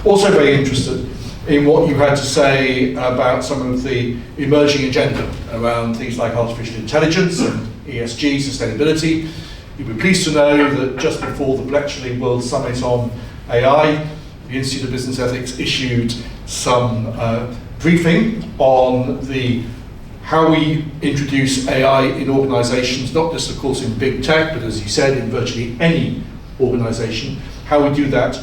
Also very interested in what you had to say about some of the emerging agenda around things like artificial intelligence and ESG, sustainability. You'll be pleased to know that just before the Bletchley World Summit on AI, the Institute of Business Ethics issued some briefing on how we introduce AI in organisations, not just of course in big tech, but as you said, in virtually any organisation, how we do that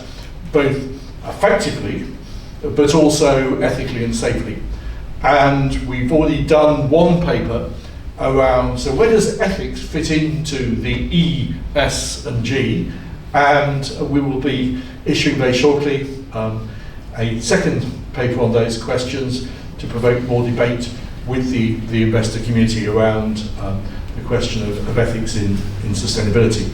both effectively, but also ethically and safely. And we've already done one paper around, so where does ethics fit into the E, S and G? And we will be issuing very shortly a second paper on those questions to provoke more debate with the investor community around the question of ethics in sustainability.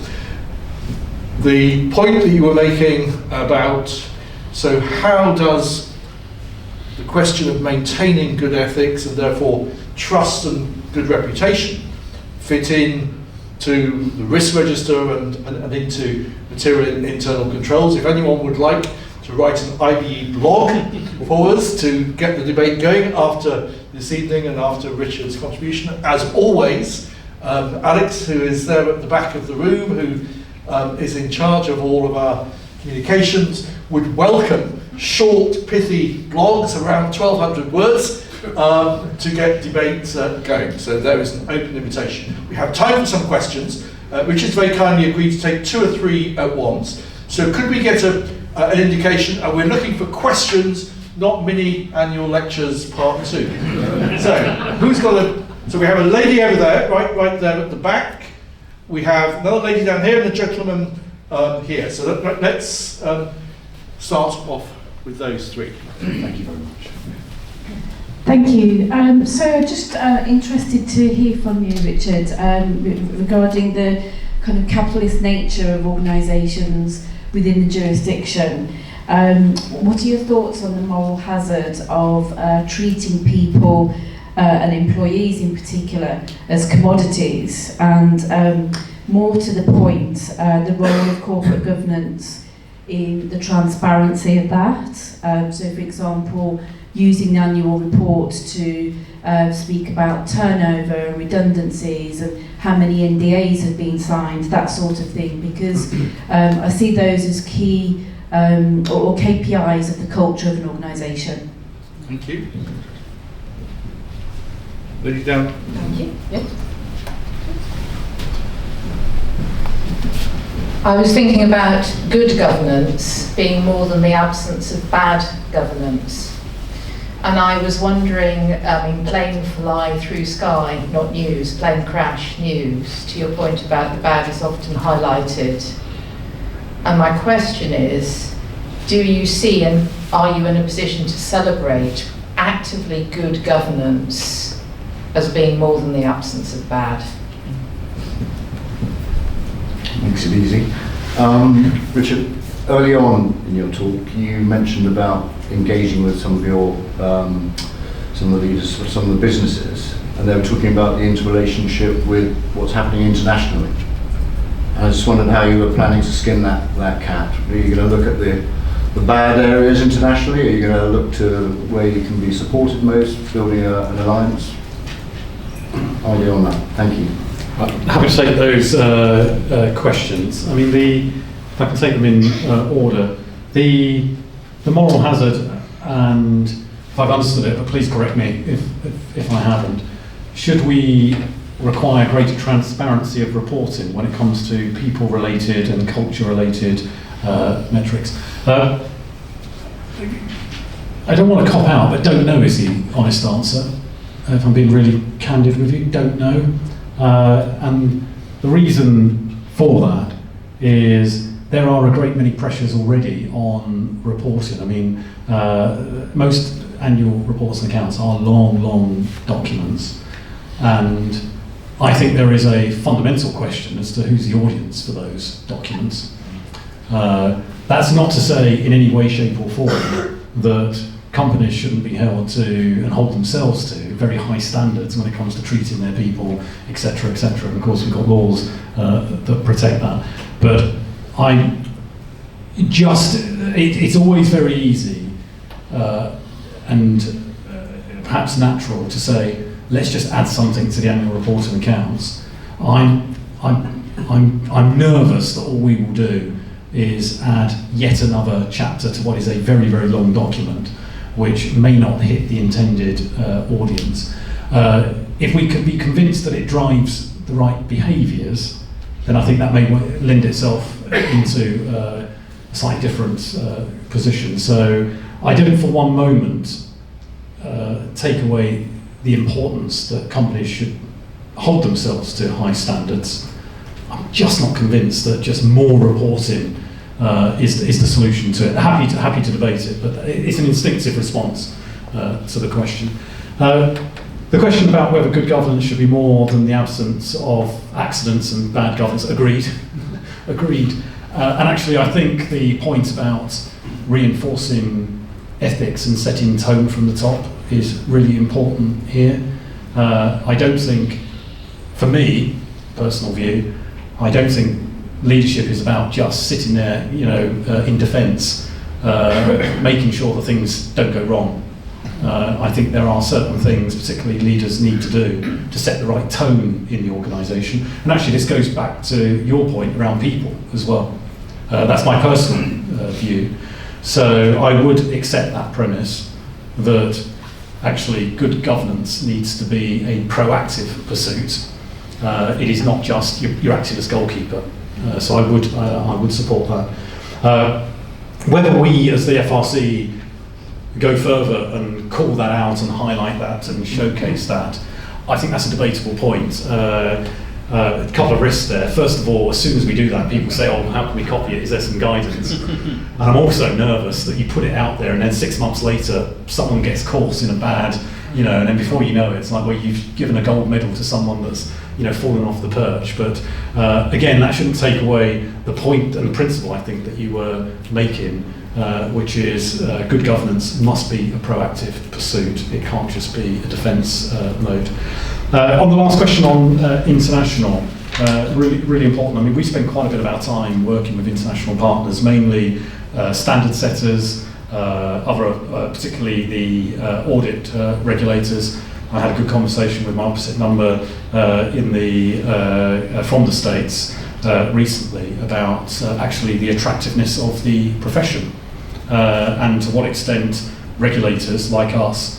The point that you were making about, so how does the question of maintaining good ethics and therefore trust and good reputation fit in to the risk register and into material internal controls? If anyone would like to write an IBE blog for us to get the debate going after this evening and after Richard's contribution, as always, Alex, who is there at the back of the room, who is in charge of all of our communications, would welcome short, pithy blogs around 1,200 words to get debate going. So there is an open invitation. We have time for some questions. Richard's very kindly agreed to take 2 or 3 at once. So could we get an indication? We're looking for questions, not mini annual lectures part 2. So who's got so we have a lady over there, right there at the back. We have another lady down here and a gentleman here. So let's start off with those 3. Thank you very much. Thank you. So just interested to hear from you, Richard, regarding the kind of capitalist nature of organisations within the jurisdiction. What are your thoughts on the moral hazard of treating people and employees in particular as commodities, and more to the point, the role of corporate governance in the transparency of that? So for example, using the annual report to speak about turnover and redundancies and how many NDAs have been signed, that sort of thing, because I see those as key or KPIs of the culture of an organisation. Thank you. Lady down. Thank you. Yep. I was thinking about good governance being more than the absence of bad governance. And I was wondering, plane fly through sky, not news, plane crash, news, to your point about the bad is often highlighted. And my question is, do you see and are you in a position to celebrate actively good governance as being more than the absence of bad? Makes it easy. Richard, early on in your talk, you mentioned about engaging with some of the leaders of some of the businesses, and they were talking about the interrelationship with what's happening internationally. And I just wondered how you were planning to skin that cat. Are you going to look at the bad areas internationally? Are you going to look to where you can be supported most, building an alliance? Idea on that. Thank you. Happy to take those questions. I mean, if I can take them in order. The moral hazard, and if I've understood it, but please correct me if I haven't, should we require greater transparency of reporting when it comes to people-related and culture-related metrics? I don't want to cop out, but don't know is the honest answer. If I'm being really candid with you, don't know. And the reason for that is there are a great many pressures already on reporting. I mean, most annual reports and accounts are long documents, and I think there is a fundamental question as to who's the audience for those documents. That's not to say in any way, shape or form that companies shouldn't be held to and hold themselves to very high standards when it comes to treating their people, etc., etc. And of course, we've got laws that protect that. But I just, it's always very easy and perhaps natural to say, let's just add something to the annual report and accounts. I'm nervous that all we will do is add yet another chapter to what is a very, very long document, which may not hit the intended audience. If we could be convinced that it drives the right behaviours, then I think that may lend itself into a slightly different position. So I don't for one moment take away the importance that companies should hold themselves to high standards. I'm just not convinced that just more reporting is the solution to it. Happy to debate it, but it's an instinctive response to the question. The question about whether good governance should be more than the absence of accidents and bad governance, agreed. Agreed. And actually, I think the point about reinforcing ethics and setting tone from the top is really important here. I don't think, for me, personal view, I don't think leadership is about just sitting there, in defence, making sure that things don't go wrong. I think there are certain things, particularly leaders, need to do to set the right tone in the organisation. And actually, this goes back to your point around people as well. That's my personal view. So I would accept that premise that actually good governance needs to be a proactive pursuit. It is not just you're acting as goalkeeper. So I would support that. Whether we as the FRC go further and call that out and highlight that and showcase that, I think that's a debatable point. A couple of risks there. First of all, as soon as we do that, people say, oh, how can we copy it? Is there some guidance? And I'm also nervous that you put it out there and then 6 months later, someone gets caught in a bad, and then before you know it, it's like, well, you've given a gold medal to someone that's, fallen off the perch. But again, that shouldn't take away the point and the principle, I think, that you were making, which is good governance must be a proactive pursuit. It can't just be a defence mode. On the last question on international, really, really important. I mean, we spend quite a bit of our time working with international partners, mainly standard setters, particularly the audit regulators. I had a good conversation with my opposite number from the States recently about actually the attractiveness of the profession and to what extent regulators like us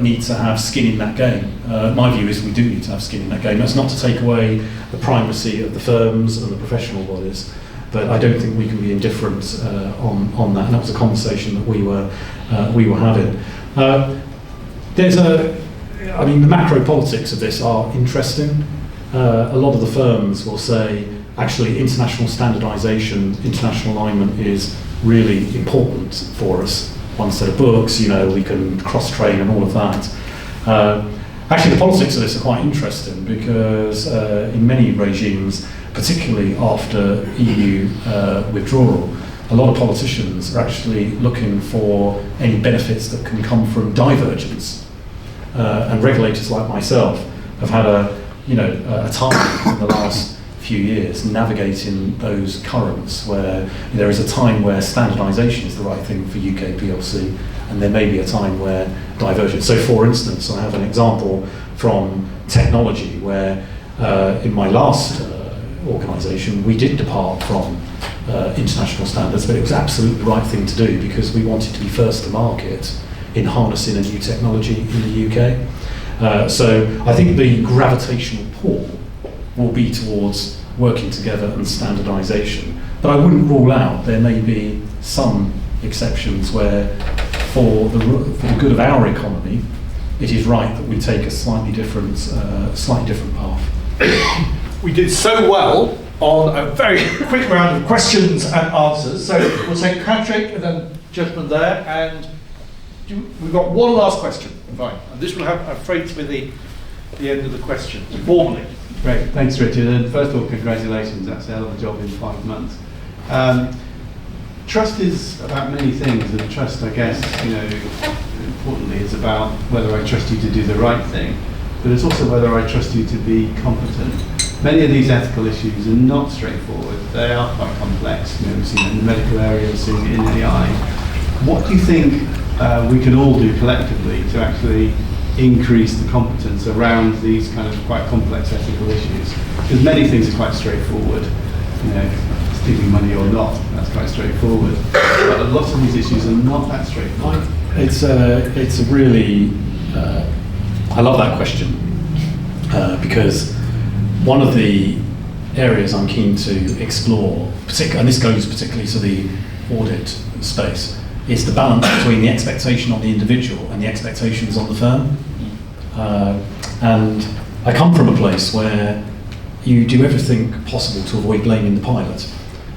need to have skin in that game. My view is we do need to have skin in that game. That's not to take away the primacy of the firms and the professional bodies, but I don't think we can be indifferent on that. And that was a conversation that we were having. The macro politics of this are interesting. A lot of the firms will say, actually, international standardisation, international alignment is really important for us. One set of books, we can cross-train and all of that. Actually, the politics of this are quite interesting because in many regimes, particularly after EU withdrawal, a lot of politicians are actually looking for any benefits that can come from divergence. And regulators like myself have had a time in the last few years navigating those currents where there is a time where standardisation is the right thing for UK PLC, and there may be a time where divergence. So, for instance, I have an example from technology where in my last organisation we did depart from international standards, but it was absolutely the right thing to do because we wanted to be first to market in harnessing a new technology in the UK. So I think the gravitational pull will be towards working together and standardisation. But I wouldn't rule out there may be some exceptions where, for the good of our economy, it is right that we take a slightly different path. We did so well on a very quick round of questions and answers. So we'll take Patrick and then gentleman there, and we've got one last question. Fine. And this will have, I'm afraid, to be the end of the questions, formally. Great, thanks Richard, and first of all congratulations, that's a hell of a job in 5 months. Trust is about many things, and trust, I guess, importantly is about whether I trust you to do the right thing, but it's also whether I trust you to be competent. many of these ethical issues are not straightforward. They are quite complex. You know, we've seen it in the medical area, we've seen it in AI. What do you think we can all do collectively to actually increase the competence around these kind of quite complex ethical issues? Because many things are quite straightforward. You know, stealing money or not, that's quite straightforward. But a lot of these issues are not that straightforward. It's a really, I love that question, because one of the areas I'm keen to explore, and this goes particularly to the audit space, is the balance between the expectation on the individual and the expectations on the firm. And I come from a place where you do everything possible to avoid blaming the pilot,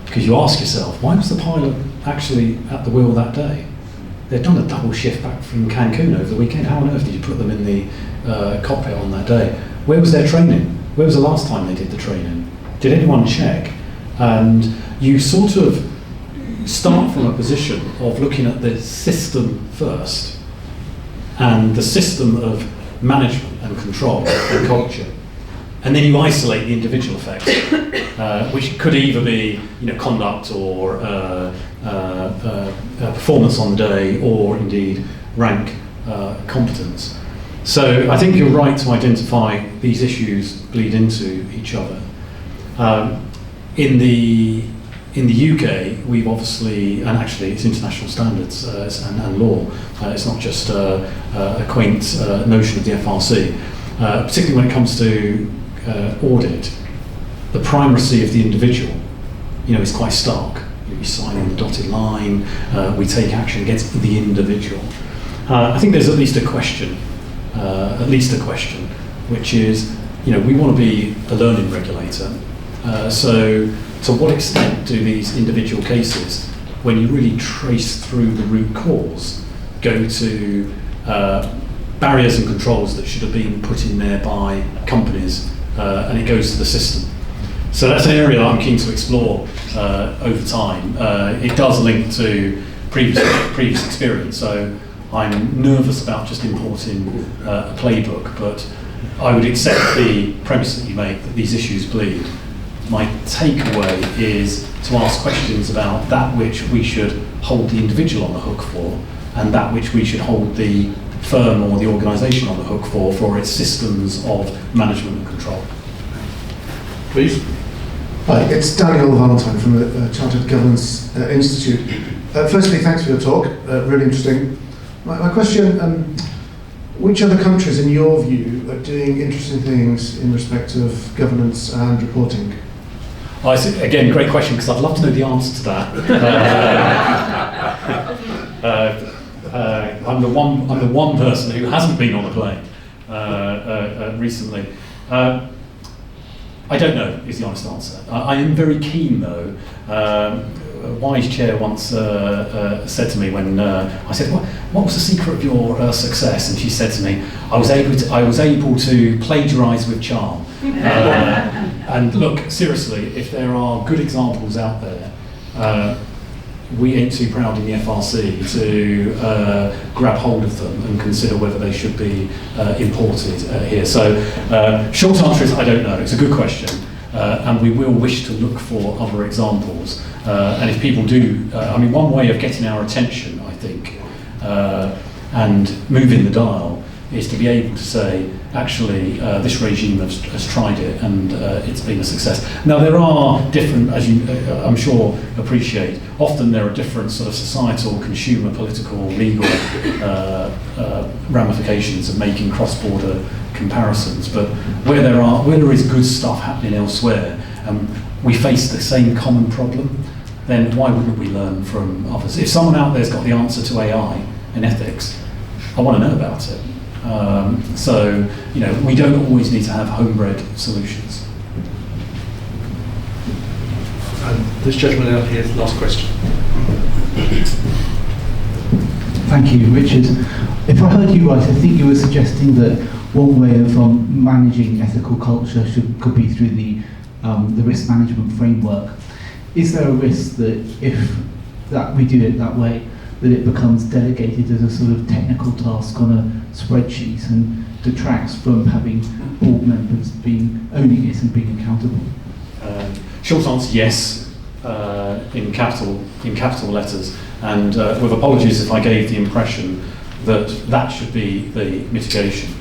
because you ask yourself, why was the pilot actually at the wheel that day? They'd done a double shift back from Cancun over the weekend. How on earth did you put them in the cockpit on that day? Where was their training? Where was the last time they did the training? Did anyone check? And you sort of start from a position of looking at the system first, and the system of management and control and culture. And then you isolate the individual effects, which could either be, conduct or performance on the day, or indeed rank competence. So I think you're right to identify these issues bleed into each other. In the UK, we've obviously, and actually it's international standards and law. It's not just a quaint notion of the FRC. Particularly when it comes to audit, the primacy of the individual, is quite stark. We sign on the dotted line, we take action against the individual. I think there's at least a question, which is, we want to be a learning regulator. So to what extent do these individual cases, when you really trace through the root cause, go to barriers and controls that should have been put in there by companies, and it goes to the system. So that's an area I'm keen to explore over time. It does link to previous experience, so I'm nervous about just importing a playbook, but I would accept the premise that you make that these issues bleed. My takeaway is to ask questions about that which we should hold the individual on the hook for, and that which we should hold the firm or the organisation on the hook for its systems of management and control. Please. Hi, it's Daniel Valentine from the Chartered Governance Institute. Firstly, thanks for your talk, really interesting. My question, which other countries in your view are doing interesting things in respect of governance and reporting? Again, great question, because I'd love to know the answer to that. I'm the one person who hasn't been on a plane recently. I don't know is the honest answer. I am very keen though. A wise chair once said to me when I said, "What was the secret of your success?" And she said to me, "I was able to plagiarise with charm." And look, seriously, if there are good examples out there, we ain't too proud in the FRC to grab hold of them and consider whether they should be imported here. So, short answer is I don't know. It's a good question, and we will wish to look for other examples. And if people do, one way of getting our attention, I think, and moving the dial, is to be able to say, actually, this regime has tried it and it's been a success. Now there are different, as you I'm sure appreciate, often there are different sort of societal, consumer, political, legal ramifications of making cross-border comparisons. But where there is good stuff happening elsewhere, we face the same common problem, then why wouldn't we learn from others? If someone out there's got the answer to AI and ethics, I want to know about it. So, we don't always need to have homebred solutions. And this gentleman out here, last question. Thank you, Richard. If I heard you right, I think you were suggesting that one way of managing ethical culture could be through the risk management framework. Is there a risk that if we do it that way, that it becomes delegated as a sort of technical task on a spreadsheet, and detracts from having board members owning it and being accountable? Short answer, yes, in capital letters, and with apologies if I gave the impression that that should be the mitigation.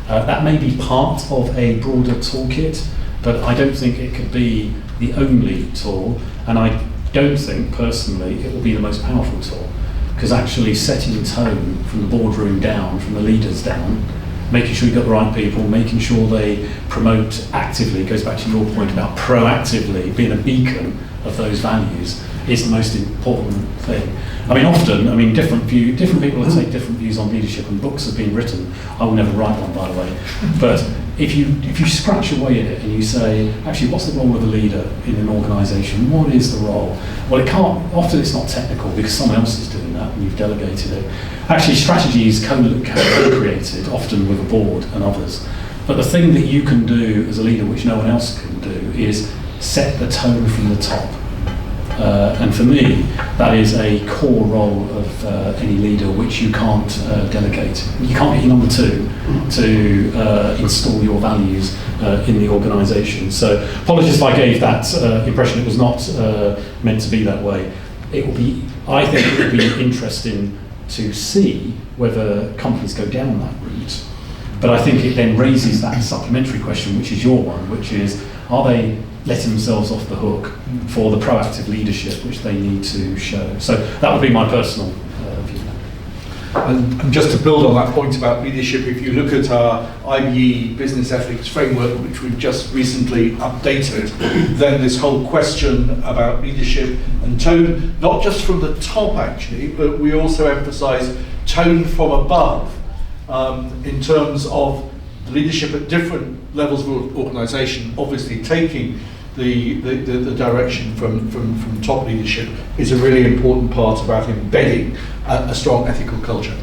That may be part of a broader toolkit, but I don't think it could be the only tool, and I don't think personally it will be the most powerful tool, because actually setting tone from the boardroom down, from the leaders down, making sure you've got the right people, making sure they promote actively, goes back to your point about proactively being a beacon of those values, is the most important thing. I mean, often, different people will take different views on leadership, and books have been written. I will never write one, by the way. But if you scratch away at it and you say, actually, what's the role of a leader in an organisation? What is the role? Well, often it's not technical because someone else is doing that and you've delegated it. Actually, strategy is co-created, often with a board and others. But the thing that you can do as a leader, which no one else can do, is set the tone from the top. And for me, that is a core role of any leader, which you can't delegate. You can't get your number two to install your values in the organisation. So apologies if I gave that impression. It was not meant to be that way. I think it would be interesting to see whether companies go down that route. But I think it then raises that supplementary question, which is your one, which is, are they letting themselves off the hook for the proactive leadership which they need to show? So that would be my personal view. And just to build on that point about leadership, if you look at our IBE Business Ethics Framework, which we've just recently updated, then this whole question about leadership and tone, not just from the top actually, but we also emphasise tone from above in terms of leadership at different levels of organisation, obviously taking the direction from top leadership is a really important part about embedding a strong ethical culture.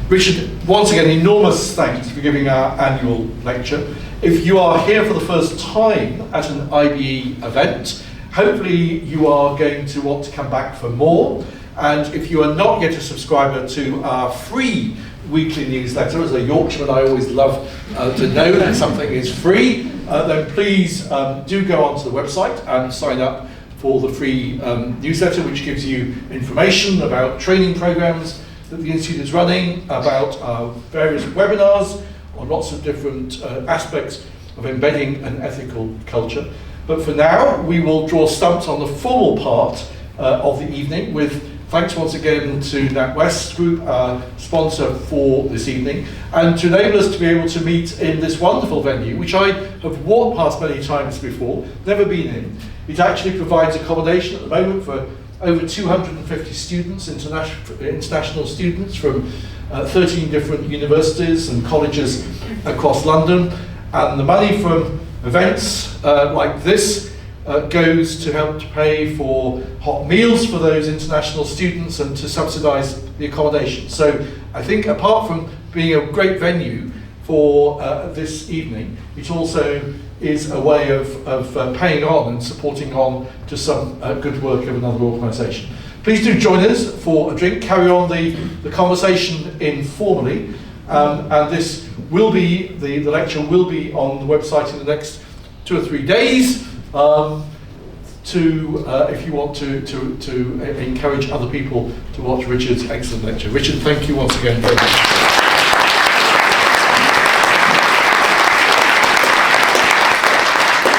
Richard, once again, enormous thanks for giving our annual lecture. If you are here for the first time at an IBE event, hopefully you are going to want to come back for more. And if you are not yet a subscriber to our free weekly newsletter, as a Yorkshireman I always love to know that something is free, then please do go onto the website and sign up for the free newsletter, which gives you information about training programs that the Institute is running, about our various webinars on lots of different aspects of embedding an ethical culture. But for now, we will draw stumps on the formal part of the evening with thanks once again to NatWest Group, our sponsor for this evening, and to enable us to be able to meet in this wonderful venue, which I have walked past many times before, never been in. It actually provides accommodation at the moment for over 250 students, international students from 13 different universities and colleges across London, and the money from events like this goes to help to pay for hot meals for those international students and to subsidise the accommodation. So I think apart from being a great venue for this evening, it also is a way of paying on and supporting on to some good work of another organisation. Please do join us for a drink, carry on the conversation informally, and this will be, the lecture will be on the website in the next 2 or 3 days. If you want to encourage other people to watch Richard's excellent lecture. Richard, thank you once again very much.